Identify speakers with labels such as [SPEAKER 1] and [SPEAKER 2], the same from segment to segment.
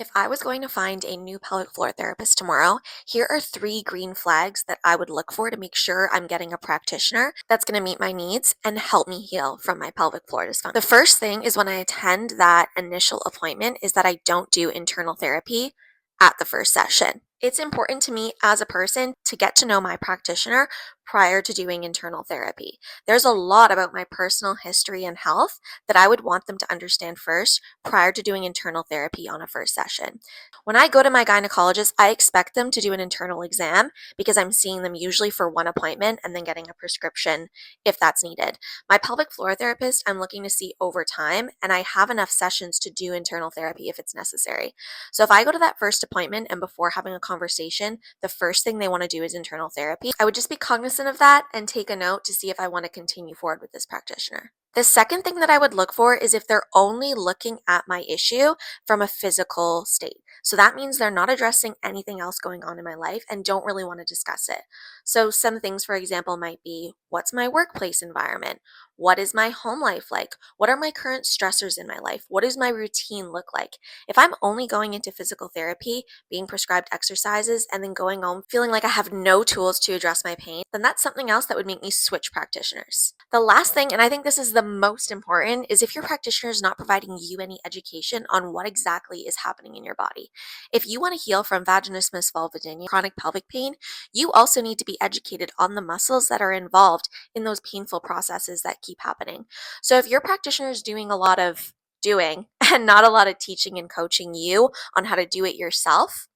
[SPEAKER 1] If I was going to find a new pelvic floor therapist tomorrow, here are three green flags that I would look for to make sure I'm getting a practitioner that's going to meet my needs and help me heal from my pelvic floor dysfunction. The first thing is when I attend that initial appointment is that I don't do internal therapy at the first session. It's important to me as a person to get to know my practitioner prior to doing internal therapy. There's a lot about my personal history and health that I would want them to understand first prior to doing internal therapy on a first session. When I go to my gynecologist, I expect them to do an internal exam because I'm seeing them usually for one appointment and then getting a prescription if that's needed. My pelvic floor therapist, I'm looking to see over time, and I have enough sessions to do internal therapy if it's necessary. So if I go to that first appointment and before having a conversation, the first thing they want to do is internal therapy, I would just be cognizant of that and take a note to see if I want to continue forward with this practitioner. The second thing that I would look for is if they're only looking at my issue from a physical state. So that means they're not addressing anything else going on in my life and don't really want to discuss it. So some things, for example, might be, what's my workplace environment? What is my home life like? What are my current stressors in my life? What does my routine look like? If I'm only going into physical therapy, being prescribed exercises, and then going home feeling like I have no tools to address my pain, then that's something else that would make me switch practitioners. The last thing, and I think this is the most important, is if your practitioner is not providing you any education on what exactly is happening in your body. If you want to heal from vaginismus vulvodynia, chronic pelvic pain, you also need to be educated on the muscles that are involved in those painful processes that keep happening. So if your practitioner is doing a lot of doing and not a lot of teaching and coaching you on how to do it yourself,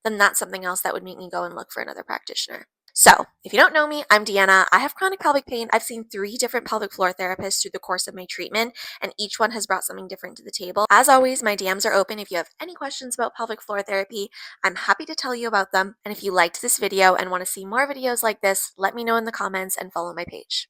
[SPEAKER 1] then that's something else that would make me go and look for another practitioner. So, if you don't know me, I'm Deanna. I have chronic pelvic pain. I've seen 3 different pelvic floor therapists through the course of my treatment, and each one has brought something different to the table. As always, my DMs are open. If you have any questions about pelvic floor therapy, I'm happy to tell you about them. And if you liked this video and want to see more videos like this, let me know in the comments and follow my page.